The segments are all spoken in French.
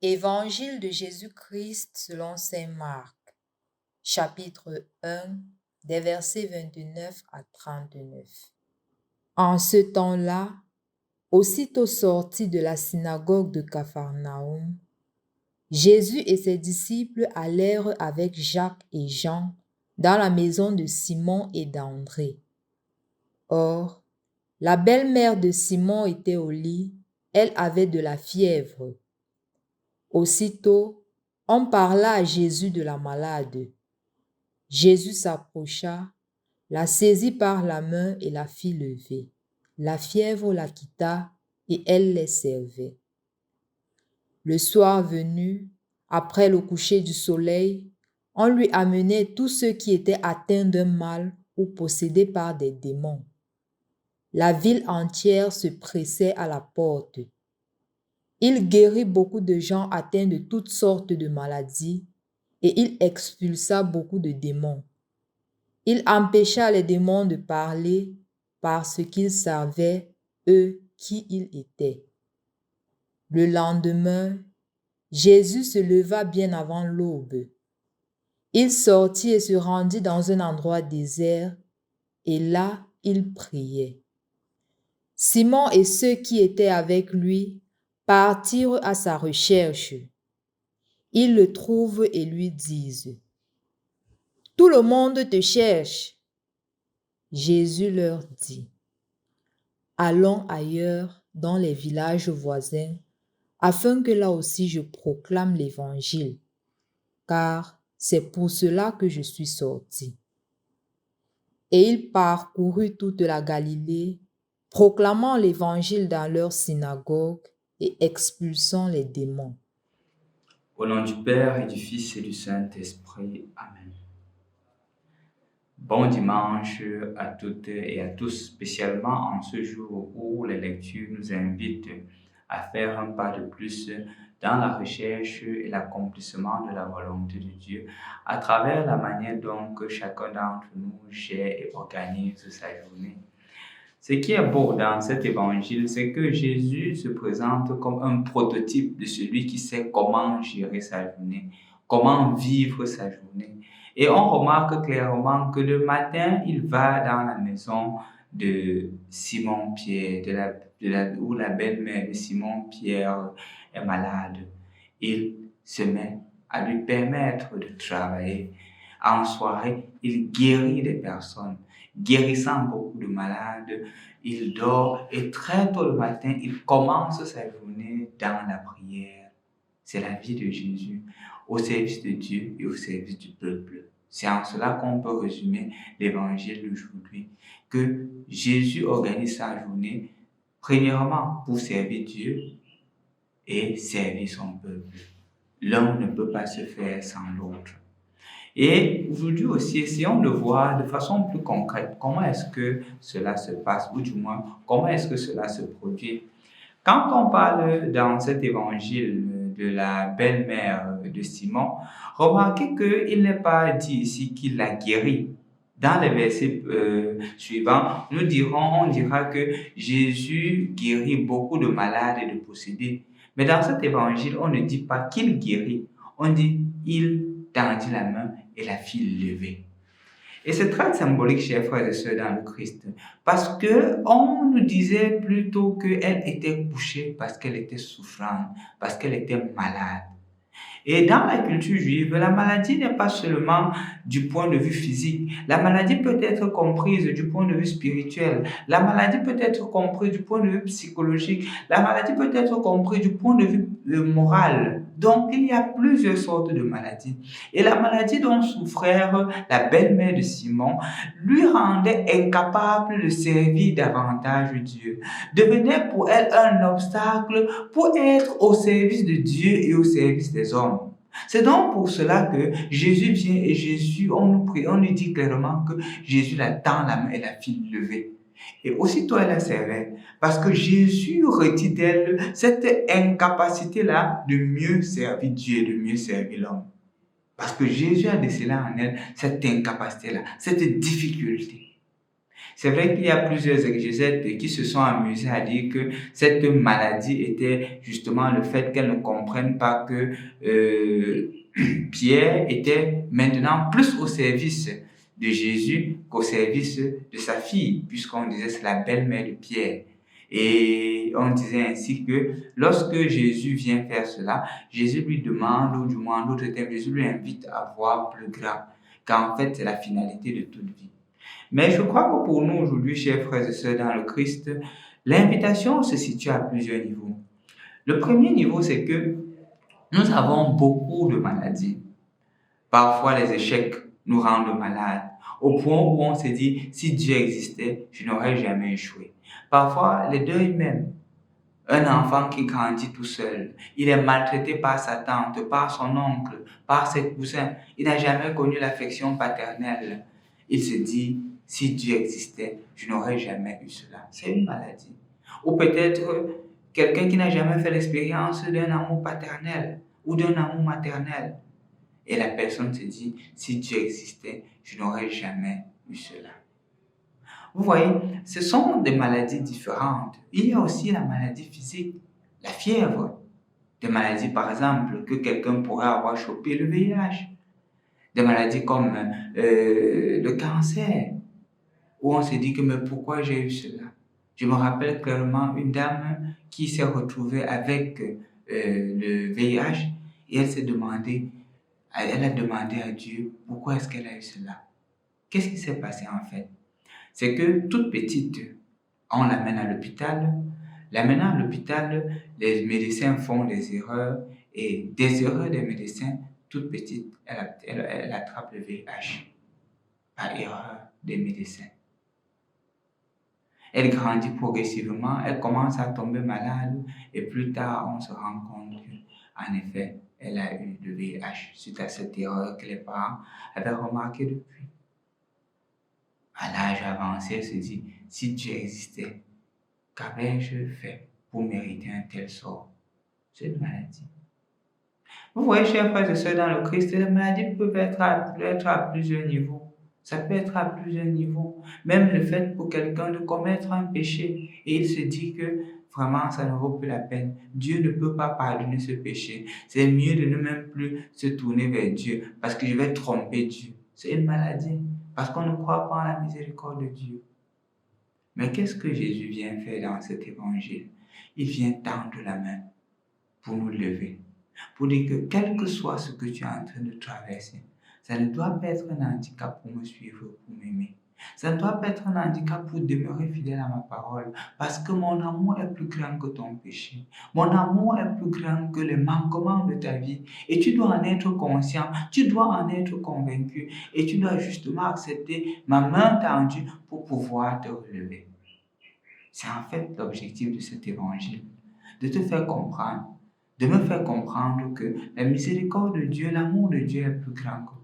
Évangile de Jésus-Christ selon saint Marc, chapitre 1, des versets 29 à 39. En ce temps-là, aussitôt sorti de la synagogue de Capharnaüm, Jésus et ses disciples allèrent avec Jacques et Jean dans la maison de Simon et d'André. Or, la belle-mère de Simon était au lit, elle avait de la fièvre. Aussitôt, on parla à Jésus de la malade. Jésus s'approcha, la saisit par la main et la fit lever. La fièvre la quitta et elle les servait. Le soir venu, après le coucher du soleil, on lui amenait tous ceux qui étaient atteints d'un mal ou possédés par des démons. La ville entière se pressait à la porte. Il guérit beaucoup de gens atteints de toutes sortes de maladies et il expulsa beaucoup de démons. Il empêcha les démons de parler parce qu'ils savaient, eux, qui il était. Le lendemain, Jésus se leva bien avant l'aube. Il sortit et se rendit dans un endroit désert et là, il priait. Simon et ceux qui étaient avec lui partirent à sa recherche. Ils le trouvent et lui disent: « Tout le monde te cherche. » Jésus leur dit: « Allons ailleurs dans les villages voisins, afin que là aussi je proclame l'Évangile, car c'est pour cela que je suis sorti. » Et il parcourut toute la Galilée, proclamant l'Évangile dans leurs synagogues et expulsant les démons. Au nom du Père et du Fils et du Saint-Esprit. Amen. Bon dimanche à toutes et à tous, spécialement en ce jour où les lectures nous invitent à faire un pas de plus dans la recherche et l'accomplissement de la volonté de Dieu à travers la manière dont chacun d'entre nous gère et organise sa journée. Ce qui est beau dans cet évangile, c'est que Jésus se présente comme un prototype de celui qui sait comment gérer sa journée, comment vivre sa journée. Et on remarque clairement que le matin, il va dans la maison de Simon-Pierre, où la belle-mère de Simon-Pierre est malade. Il se met à lui permettre de travailler. En soirée, il guérit des personnes. Guérissant beaucoup de malades, il dort et très tôt le matin, il commence sa journée dans la prière. C'est la vie de Jésus au service de Dieu et au service du peuple. C'est en cela qu'on peut résumer l'évangile d'aujourd'hui, que Jésus organise sa journée premièrement pour servir Dieu et servir son peuple. L'un ne peut pas se faire sans l'autre. Et aujourd'hui aussi, essayons de voir de façon plus concrète comment est-ce que cela se passe, ou du moins, comment est-ce que cela se produit. Quand on parle dans cet évangile de la belle-mère de Simon, remarquez qu'il n'est pas dit ici qu'il l'a guéri. Dans les versets suivants, on dira que Jésus guérit beaucoup de malades et de possédés. Mais dans cet évangile, on ne dit pas qu'il guérit, on dit il tendit la main et la fit lever. Et c'est très symbolique, chers frères et sœurs, dans le Christ, parce que on nous disait plutôt qu'elle était couchée parce qu'elle était souffrante, parce qu'elle était malade. Et dans la culture juive, la maladie n'est pas seulement du point de vue physique. La maladie peut être comprise du point de vue spirituel. La maladie peut être comprise du point de vue psychologique. La maladie peut être comprise du point de vue moral. Donc, il y a plusieurs sortes de maladies. Et la maladie dont souffrait la belle-mère de Simon lui rendait incapable de servir davantage Dieu. Devenait pour elle un obstacle pour être au service de Dieu et au service des hommes. C'est donc pour cela que Jésus vient et Jésus, on nous dit clairement que Jésus la tend la main et la fit lever. Et aussitôt elle la servait, parce que Jésus retire d'elle cette incapacité-là de mieux servir Dieu et de mieux servir l'homme. Parce que Jésus a décelé en elle cette incapacité-là, cette difficulté. C'est vrai qu'il y a plusieurs exégètes qui se sont amusés à dire que cette maladie était justement le fait qu'elle ne comprenne pas que Pierre était maintenant plus au service de Jésus qu'au service de sa fille, puisqu'on disait c'est la belle-mère de Pierre. Et on disait ainsi que lorsque Jésus vient faire cela, Jésus lui demande, ou du moins d'autres termes, Jésus lui invite à voir plus grand, car en fait c'est la finalité de toute vie. Mais je crois que pour nous aujourd'hui, chers frères et sœurs dans le Christ, l'invitation se situe à plusieurs niveaux. Le premier niveau, c'est que nous avons beaucoup de maladies. Parfois, les échecs nous rendent malades, au point où on se dit, si Dieu existait, je n'aurais jamais échoué. Parfois, les deuils même. Un enfant qui grandit tout seul, il est maltraité par sa tante, par son oncle, par ses cousins. Il n'a jamais connu l'affection paternelle. Il se dit, si Dieu existait, je n'aurais jamais eu cela. C'est une maladie. Ou peut-être quelqu'un qui n'a jamais fait l'expérience d'un amour paternel ou d'un amour maternel. Et la personne se dit, si Dieu existait, je n'aurais jamais eu cela. Vous voyez, ce sont des maladies différentes. Il y a aussi la maladie physique, la fièvre. Des maladies, par exemple, que quelqu'un pourrait avoir chopé le VIH. Des maladies comme le cancer, où on se dit que mais pourquoi j'ai eu cela? Je me rappelle clairement une dame qui s'est retrouvée avec le VIH et elle a demandé à Dieu pourquoi est-ce qu'elle a eu cela. Qu'est-ce qui s'est passé en fait? C'est que toute petite, on l'amène à l'hôpital. L'amenant à l'hôpital, les médecins font des erreurs et des erreurs des médecins, toute petite, elle attrape le VIH par erreur des médecins. Elle grandit progressivement, elle commence à tomber malade et plus tard, on se rend compte qu'en effet, elle a eu le VIH suite à cette erreur que les parents avaient remarquée depuis. À l'âge avancé, elle se dit, si Dieu existait, qu'avais-je fait pour mériter un tel sort? C'est une maladie. Vous voyez, chers frères et sœurs dans le Christ, les maladies peuvent être à plusieurs niveaux. Ça peut être à plusieurs niveaux. Même le fait pour quelqu'un de commettre un péché et il se dit que vraiment ça ne vaut plus la peine. Dieu ne peut pas pardonner ce péché. C'est mieux de ne même plus se tourner vers Dieu parce que je vais tromper Dieu. C'est une maladie parce qu'on ne croit pas en la miséricorde de Dieu. Mais qu'est-ce que Jésus vient faire dans cet évangile? Il vient tendre la main pour nous lever, pour dire que quel que soit ce que tu es en train de traverser, ça ne doit pas être un handicap pour me suivre, pour m'aimer. Ça ne doit pas être un handicap pour demeurer fidèle à ma parole, parce que mon amour est plus grand que ton péché. Mon amour est plus grand que les manquements de ta vie. Et tu dois en être conscient, tu dois en être convaincu, et tu dois justement accepter ma main tendue pour pouvoir te relever. C'est en fait l'objectif de cet évangile, de te faire comprendre, de me faire comprendre que la miséricorde de Dieu, l'amour de Dieu est plus grand que tout.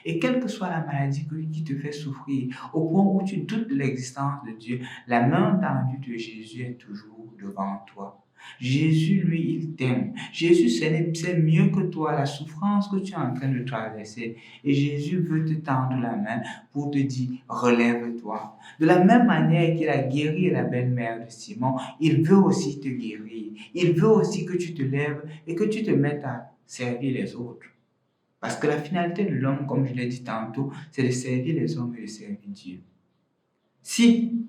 Et quelle que soit la maladie qui te fait souffrir, au point où tu doutes de l'existence de Dieu, la main tendue de Jésus est toujours devant toi. Jésus, lui, il t'aime. Jésus sait mieux que toi la souffrance que tu es en train de traverser. Et Jésus veut te tendre la main pour te dire, relève-toi. De la même manière qu'il a guéri la belle-mère de Simon, il veut aussi te guérir. Il veut aussi que tu te lèves et que tu te mettes à servir les autres. Parce que la finalité de l'homme, comme je l'ai dit tantôt, c'est de servir les hommes et de servir Dieu. Si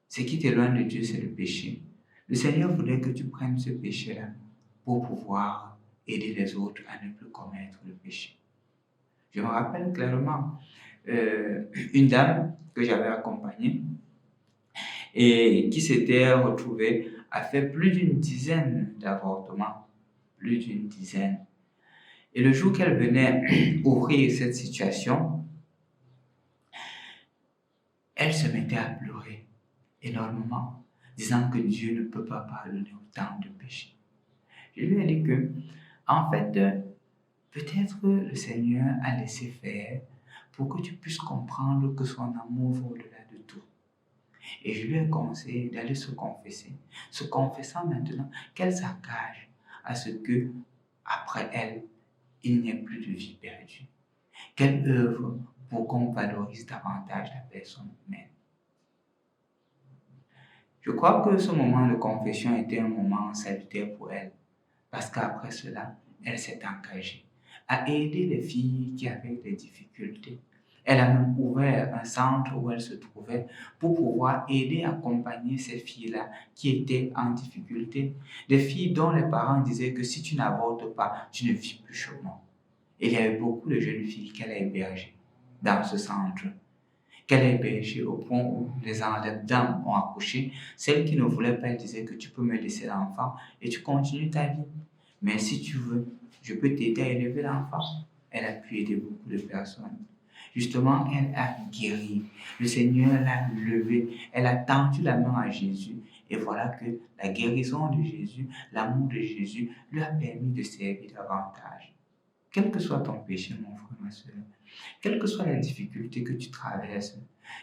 ce qui t'éloigne de Dieu, c'est le péché, le Seigneur voudrait que tu prennes ce péché-là pour pouvoir aider les autres à ne plus commettre le péché. Je me rappelle clairement une dame que j'avais accompagnée et qui s'était retrouvée à faire plus d'une dizaine d'avortements. Plus d'une dizaine. Et le jour qu'elle venait ouvrir cette situation, elle se mettait à pleurer énormément, disant que Dieu ne peut pas pardonner autant de péchés. Je lui ai dit que, en fait, peut-être le Seigneur a laissé faire pour que tu puisses comprendre que son amour va au-delà de tout. Et je lui ai conseillé d'aller se confesser, se confessant maintenant qu'elle s'engage à ce que, après elle, il n'y ait plus de vie perdue. Qu'elle œuvre pour qu'on valorise davantage la personne humaine. Je crois que ce moment de confession était un moment salutaire pour elle, parce qu'après cela, elle s'est engagée à aider les filles qui avaient des difficultés. Elle a même ouvert un centre où elle se trouvait pour pouvoir aider, accompagner ces filles-là qui étaient en difficulté. Des filles dont les parents disaient que si tu n'avortes pas, tu ne vis plus chaudement. Et il y avait beaucoup de jeunes filles qu'elle a hébergées dans ce centre, qu'elle a hébergées au point où les dames ont accouché. Celles qui ne voulaient pas, elles disaient que tu peux me laisser l'enfant et tu continues ta vie. Mais si tu veux, je peux t'aider à élever l'enfant. Elle a pu aider beaucoup de personnes. Justement, elle a guéri. Le Seigneur l'a levée. Elle a tendu la main à Jésus. Et voilà que la guérison de Jésus, l'amour de Jésus, lui a permis de servir davantage. Quel que soit ton péché, mon frère, ma soeur, quelle que soit la difficulté que tu traverses,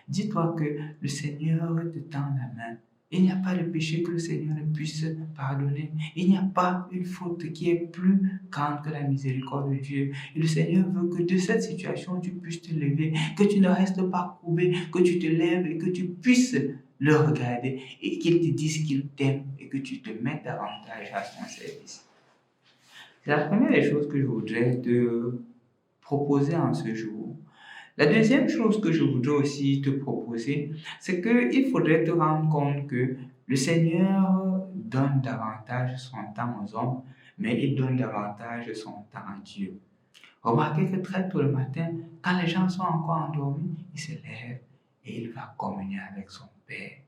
dis-toi que le Seigneur te tend la main. Il n'y a pas de péché que le Seigneur ne puisse pardonner. Il n'y a pas une faute qui est plus grande que la miséricorde de Dieu. Et le Seigneur veut que de cette situation, tu puisses te lever, que tu ne restes pas courbé, que tu te lèves et que tu puisses le regarder et qu'il te dise qu'il t'aime et que tu te mettes davantage à son service. C'est la première des choses que je voudrais te proposer en ce jour. La deuxième chose que je voudrais aussi te proposer, c'est qu'il faudrait te rendre compte que le Seigneur donne davantage son temps aux hommes, mais il donne davantage son temps à Dieu. Remarquez que très tôt le matin, quand les gens sont encore endormis, il se lève et il va communier avec son Père.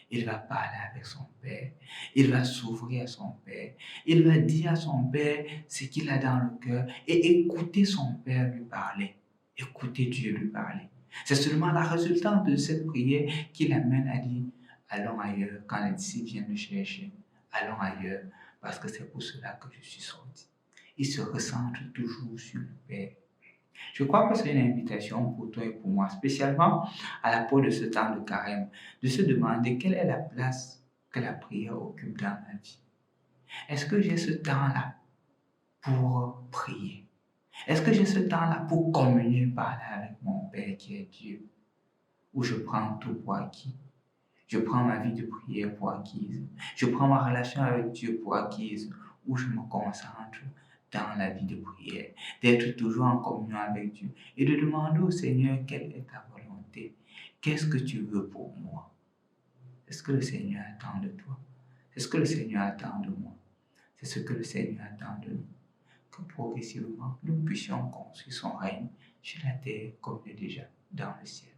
Il va parler avec son Père. Il va s'ouvrir à son Père. Il va dire à son Père ce qu'il a dans le cœur et écouter son Père lui parler. Écouter Dieu lui parler. C'est seulement la résultante de cette prière qui l'amène à dire allons ailleurs quand les disciples viennent le chercher. Allons ailleurs parce que c'est pour cela que je suis sorti. Il se recentre toujours sur le Père. Je crois que c'est une invitation pour toi et pour moi, spécialement à la pause de ce temps de carême, de se demander quelle est la place que la prière occupe dans ma vie. Est-ce que j'ai ce temps-là pour prier? Est-ce que j'ai ce temps-là pour communier, parler avec mon Père qui est Dieu? Ou je prends tout pour acquis? Je prends ma vie de prière pour acquise. Je prends ma relation avec Dieu pour acquise. Ou je me concentre dans la vie de prière, d'être toujours en communion avec Dieu et de demander au Seigneur quelle est ta volonté. Qu'est-ce que tu veux pour moi? C'est ce que le Seigneur attend de toi. C'est ce que le Seigneur attend de moi. C'est ce que le Seigneur attend de nous. Que progressivement, nous puissions construire son règne sur la terre comme il est déjà dans le ciel.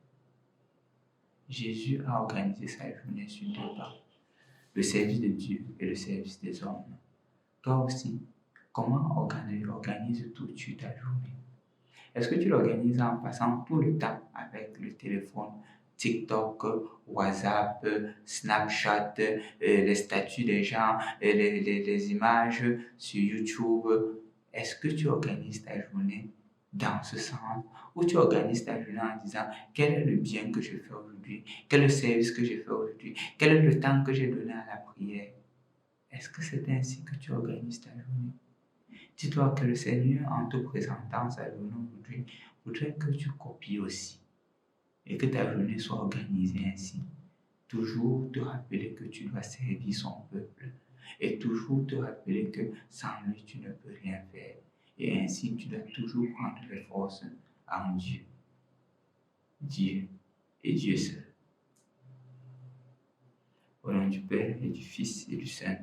Jésus a organisé sa journée sur deux pas, le service de Dieu et le service des hommes. Toi aussi, comment organises-tu ta journée? Est-ce que tu l'organises en passant tout le temps avec le téléphone, TikTok, WhatsApp, Snapchat, les statuts des gens, les images sur YouTube? Est-ce que tu organises ta journée dans ce sens, ou tu organises ta journée en disant quel est le bien que je fais aujourd'hui, quel est le service que j'ai fait aujourd'hui, quel est le temps que j'ai donné à la prière? Est-ce que c'est ainsi que tu organises ta journée? Dis-toi que le Seigneur, en te présentant sa journée aujourd'hui, voudrait que tu copies aussi et que ta journée soit organisée ainsi. Toujours te rappeler que tu dois servir son peuple et toujours te rappeler que sans lui, tu ne peux rien faire. Et ainsi, tu dois toujours prendre les forces en Dieu. Dieu et Dieu seul. Au nom du Père et du Fils et du Saint-Esprit.